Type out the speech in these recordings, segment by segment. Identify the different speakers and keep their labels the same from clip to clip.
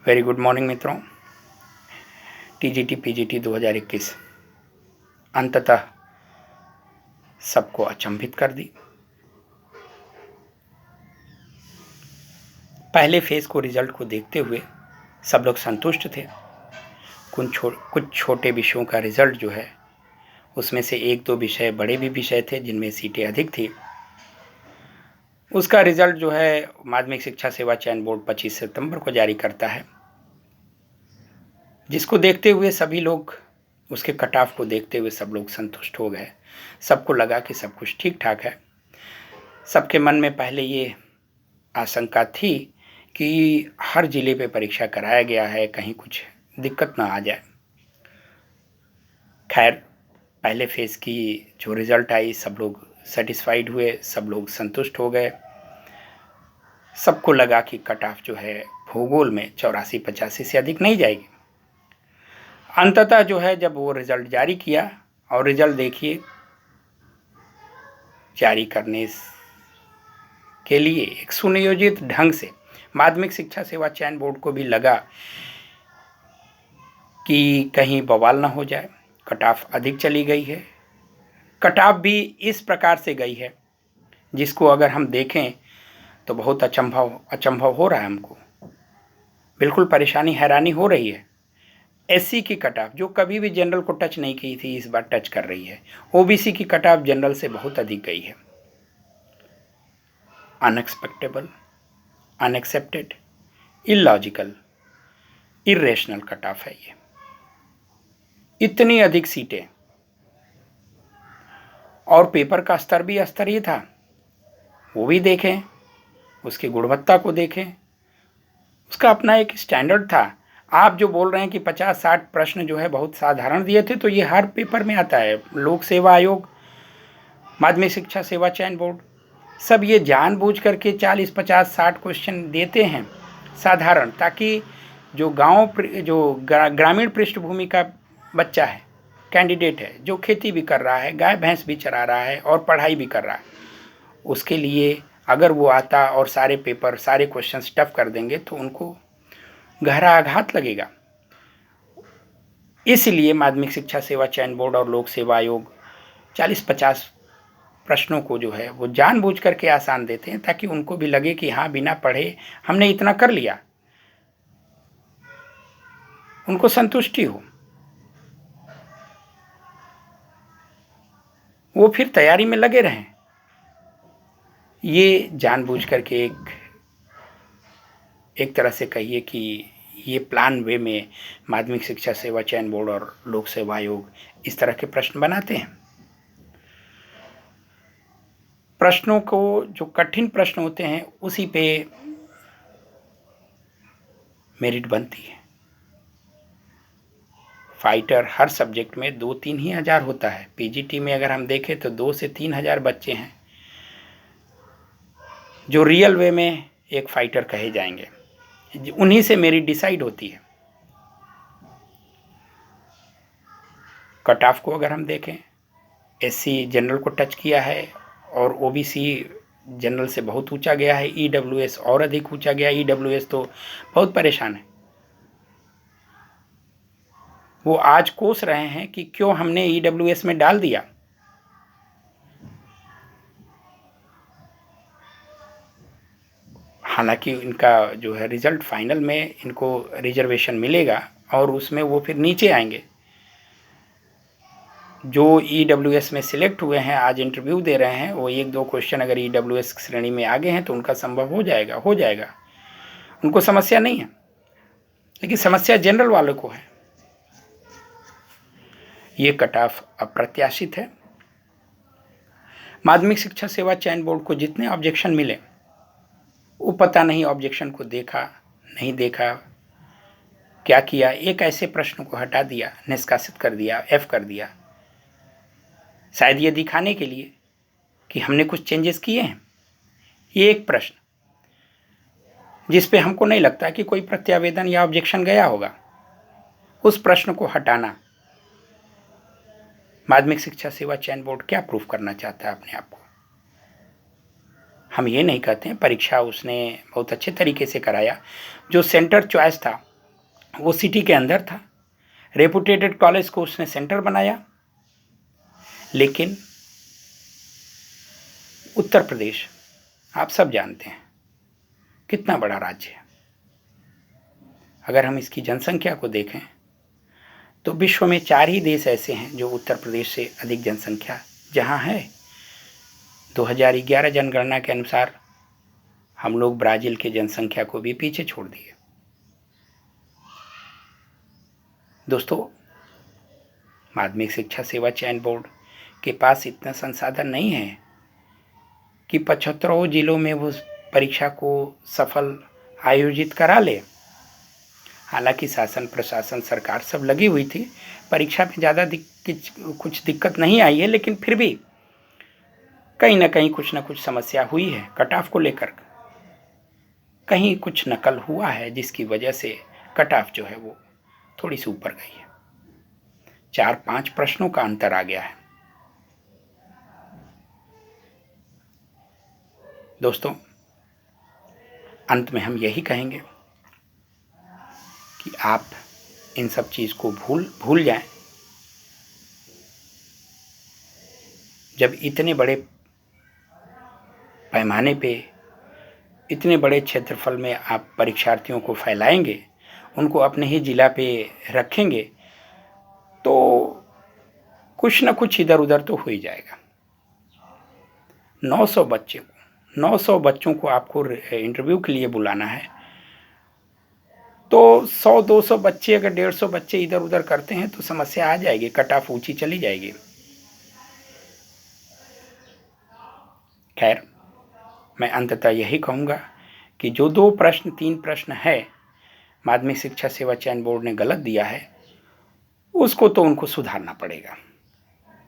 Speaker 1: Very good morning मित्रों। TGT PGT 2021 अंततः सबको अचंभित कर दी। पहले फेज को रिजल्ट को देखते हुए सब लोग संतुष्ट थे। कुछ छोटे विषयों का रिजल्ट जो है उसमें से एक दो विषय बड़े भी विषय थे जिनमें सीटें अधिक थी। उसका रिजल्ट जो है माध्यमिक शिक्षा सेवा चयन बोर्ड 25 सितंबर को जारी करता है, जिसको देखते हुए सभी लोग, उसके कट ऑफ को देखते हुए सब लोग संतुष्ट हो गए। सबको लगा कि सब कुछ ठीक ठाक है। सबके मन में पहले ये आशंका थी कि हर जिले पे परीक्षा कराया गया है, कहीं कुछ दिक्कत ना आ जाए। खैर, पहले फेज़ की जो रिज़ल्ट आई सब लोग सेटिस्फाइड हुए, सब लोग संतुष्ट हो गए। सबको लगा कि कट ऑफ जो है भूगोल में 84-85 से अधिक नहीं जाएगी। अंततः जो है जब वो रिज़ल्ट जारी किया, और रिज़ल्ट देखिए, जारी करने के लिए एक सुनियोजित ढंग से माध्यमिक शिक्षा सेवा चयन बोर्ड को भी लगा कि कहीं बवाल ना हो जाए। कट ऑफ अधिक चली गई है। कट ऑफ भी इस प्रकार से गई है जिसको अगर हम देखें तो बहुत अचंभव हो रहा है। हमको बिल्कुल परेशानी, हैरानी हो रही है। एससी की कट ऑफ जो कभी भी जनरल को टच नहीं की थी, इस बार टच कर रही है। ओबीसी की कट ऑफ जनरल से बहुत अधिक गई है। Unexpectable, unaccepted, illogical, irrational cut off है ये। इतनी अधिक सीटें, और पेपर का स्तर भी स्तरीय था। वो भी देखें, उसकी गुणवत्ता को देखें, उसका अपना एक स्टैंडर्ड था। आप जो बोल रहे हैं कि 50-60 प्रश्न जो है बहुत साधारण दिए थे, तो ये हर पेपर में आता है। लोक सेवा आयोग, माध्यमिक शिक्षा सेवा चयन बोर्ड, सब ये जानबूझ करके 40, 50, 60 क्वेश्चन देते हैं साधारण, ताकि जो ग्रामीण पृष्ठभूमि का बच्चा है, कैंडिडेट है, जो खेती भी कर रहा है, गाय भैंस भी चरा रहा है और पढ़ाई भी कर रहा है, उसके लिए अगर वो आता और सारे पेपर, सारे क्वेश्चन टफ कर देंगे तो उनको गहरा आघात लगेगा। इसलिए माध्यमिक शिक्षा सेवा चयन बोर्ड और लोक सेवा आयोग 40-50 प्रश्नों को जो है वो जानबूझ करके आसान देते हैं, ताकि उनको भी लगे कि हाँ, बिना पढ़े हमने इतना कर लिया, उनको संतुष्टि हो, वो फिर तैयारी में लगे रहें। ये जानबूझ करके एक तरह से कहिए कि ये प्लान वे में माध्यमिक शिक्षा सेवा चयन बोर्ड और लोक सेवा आयोग इस तरह के प्रश्न बनाते हैं। प्रश्नों को, जो कठिन प्रश्न होते हैं, उसी पे मेरिट बनती है। फाइटर हर सब्जेक्ट में 2-3 ही हज़ार होता है। पीजीटी में अगर हम देखें तो 2 से 3 हज़ार बच्चे हैं जो रियल वे में एक फाइटर कहे जाएंगे। उन्हीं से मेरिट डिसाइड होती है। कट ऑफ को अगर हम देखें, एससी जनरल को टच किया है और ओबीसी जनरल से बहुत ऊंचा गया है। ईडब्ल्यूएस और अधिक ऊंचा गया। ईडब्ल्यूएस तो बहुत परेशान है। वो आज कोस रहे हैं कि क्यों हमने ईडब्ल्यूएस में डाल दिया। हालांकि इनका जो है रिजल्ट फाइनल में इनको रिजर्वेशन मिलेगा और उसमें वो फिर नीचे आएंगे। जो ईडब्ल्यूएस में सिलेक्ट हुए हैं, आज इंटरव्यू दे रहे हैं, वो 1-2 क्वेश्चन अगर ईडब्ल्यूएस श्रेणी में आगे हैं तो उनका संभव हो जाएगा। उनको समस्या नहीं है, लेकिन समस्या जनरल वालों को है। ये कट ऑफ अप्रत्याशित है। माध्यमिक शिक्षा सेवा चयन बोर्ड को जितने ऑब्जेक्शन मिले, वो पता नहीं ऑब्जेक्शन को देखा नहीं देखा, क्या किया। एक ऐसे प्रश्न को हटा दिया, निष्कासित कर दिया, एफ कर दिया, शायद ये दिखाने के लिए कि हमने कुछ चेंजेस किए हैं। ये एक प्रश्न जिस पे हमको नहीं लगता कि कोई प्रत्यावेदन या ऑब्जेक्शन गया होगा, उस प्रश्न को हटाना। माध्यमिक शिक्षा सेवा चयन बोर्ड क्या प्रूफ करना चाहता है अपने आप को? हम ये नहीं कहते हैं, परीक्षा उसने बहुत अच्छे तरीके से कराया। जो सेंटर चॉइस था वो सिटी के अंदर था, रेपुटेटेड कॉलेज को उसने सेंटर बनाया। लेकिन उत्तर प्रदेश आप सब जानते हैं कितना बड़ा राज्य है। अगर हम इसकी जनसंख्या को देखें तो विश्व में 4 ही देश ऐसे हैं जो उत्तर प्रदेश से अधिक जनसंख्या जहां है। 2011 जनगणना के अनुसार हम लोग ब्राज़ील के जनसंख्या को भी पीछे छोड़ दिए। दोस्तों, माध्यमिक शिक्षा सेवा चयन बोर्ड के पास इतना संसाधन नहीं है कि 75 जिलों में वो परीक्षा को सफल आयोजित करा ले। हालांकि शासन प्रशासन सरकार सब लगी हुई थी, परीक्षा में ज़्यादा कुछ दिक्कत नहीं आई है, लेकिन फिर भी कहीं ना कहीं कुछ ना कुछ समस्या हुई है कट ऑफ को लेकर। कहीं कुछ नकल हुआ है जिसकी वजह से कट ऑफ जो है वो थोड़ी सी ऊपर गई है। 4-5 प्रश्नों का अंतर आ गया है। दोस्तों, अंत में हम यही कहेंगे कि आप इन सब चीज़ को भूल जाएं। जब इतने बड़े पैमाने पे, इतने बड़े क्षेत्रफल में आप परीक्षार्थियों को फैलाएंगे, उनको अपने ही जिला पे रखेंगे, तो कुछ ना कुछ इधर उधर तो हो ही जाएगा। 900 बच्चों को आपको इंटरव्यू के लिए बुलाना है, तो 100-200 बच्चे, अगर 150 बच्चे इधर उधर करते हैं तो समस्या आ जाएगी, कट ऑफ ऊंची चली जाएगी। खैर, मैं अंततः यही कहूँगा कि जो 2 प्रश्न 3 प्रश्न है माध्यमिक शिक्षा सेवा चयन बोर्ड ने गलत दिया है, उसको तो उनको सुधारना पड़ेगा।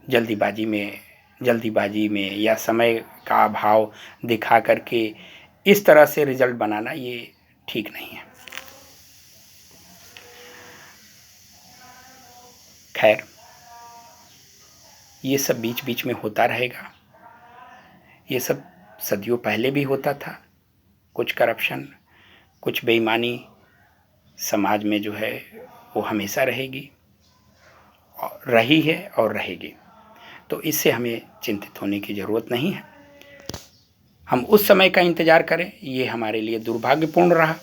Speaker 1: जल्दीबाजी में या समय का अभाव दिखा करके इस तरह से रिजल्ट बनाना ये ठीक नहीं है। खैर, ये सब बीच बीच में होता रहेगा। ये सब सदियों पहले भी होता था। कुछ करप्शन, कुछ बेईमानी समाज में जो है वो हमेशा रहेगी, रही है और रहेगी। तो इससे हमें चिंतित होने की ज़रूरत नहीं है। हम उस समय का इंतज़ार करें, ये हमारे लिए दुर्भाग्यपूर्ण रहा।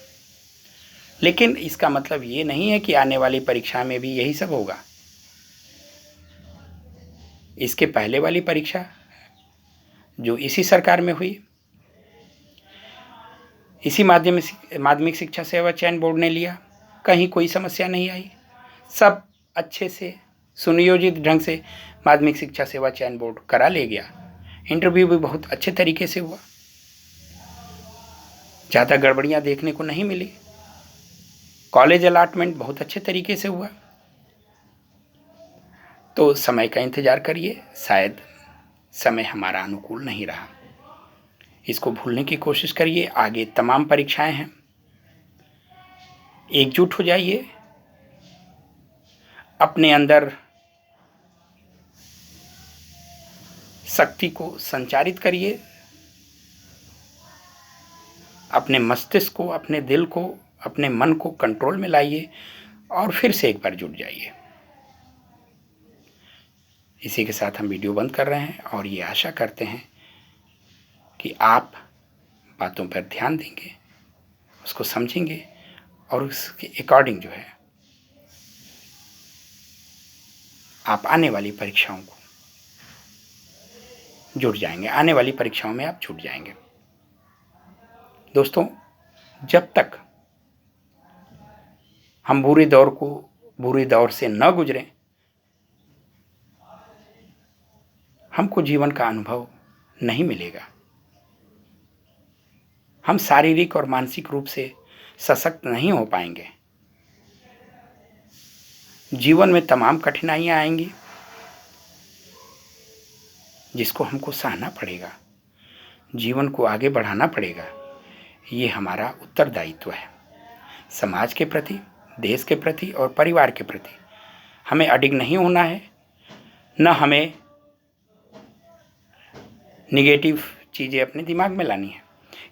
Speaker 1: लेकिन इसका मतलब ये नहीं है कि आने वाली परीक्षा में भी यही सब होगा। इसके पहले वाली परीक्षा जो इसी सरकार में हुई, इसी माध्यमिक शिक्षा सेवा चयन बोर्ड ने लिया, कहीं कोई समस्या नहीं आई। सब अच्छे से सुनियोजित ढंग से माध्यमिक शिक्षा सेवा चयन बोर्ड करा ले गया। इंटरव्यू भी बहुत अच्छे तरीके से हुआ, ज़्यादा गड़बड़ियाँ देखने को नहीं मिली। कॉलेज अलॉटमेंट बहुत अच्छे तरीके से हुआ। तो समय का इंतज़ार करिए, शायद समय हमारा अनुकूल नहीं रहा। इसको भूलने की कोशिश करिए। आगे तमाम परीक्षाएं हैं, एकजुट हो जाइए, अपने अंदर शक्ति को संचारित करिए, अपने मस्तिष्क को, अपने दिल को, अपने मन को कंट्रोल में लाइए और फिर से एक बार जुट जाइए। इसी के साथ हम वीडियो बंद कर रहे हैं और ये आशा करते हैं कि आप बातों पर ध्यान देंगे, उसको समझेंगे और उसके अकॉर्डिंग जो है आप आने वाली परीक्षाओं को जुट जाएंगे, आने वाली परीक्षाओं में आप जुट जाएंगे। दोस्तों, जब तक हम बुरे दौर से न गुजरें, हमको जीवन का अनुभव नहीं मिलेगा। हम शारीरिक और मानसिक रूप से सशक्त नहीं हो पाएंगे। जीवन में तमाम कठिनाइयां आएंगी जिसको हमको सहना पड़ेगा, जीवन को आगे बढ़ाना पड़ेगा। ये हमारा उत्तरदायित्व है। समाज के प्रति, देश के प्रति और परिवार के प्रति हमें अडिग नहीं होना है, न हमें निगेटिव चीज़ें अपने दिमाग में लानी है।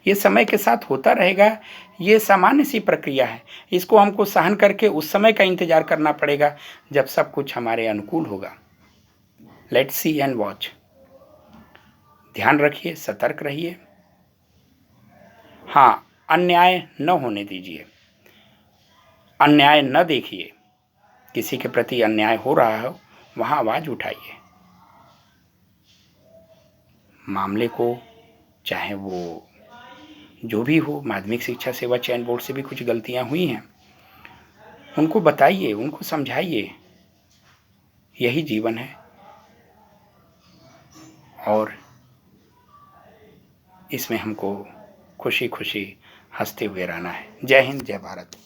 Speaker 1: ये समय के साथ होता रहेगा, ये सामान्य सी प्रक्रिया है। इसको हमको सहन करके उस समय का इंतज़ार करना पड़ेगा जब सब कुछ हमारे अनुकूल होगा। Let's see and watch. ध्यान रखिए, सतर्क रहिए। हाँ, अन्याय न होने दीजिए, अन्याय न देखिए। किसी के प्रति अन्याय हो रहा हो वहाँ आवाज़ उठाइए। मामले को, चाहे वो जो भी हो, माध्यमिक शिक्षा सेवा चयन बोर्ड से भी कुछ गलतियाँ हुई हैं, उनको बताइए, उनको समझाइए। यही जीवन है और इसमें हमको खुशी खुशी हंसते हुए रहना है। जय हिंद, जय भारत।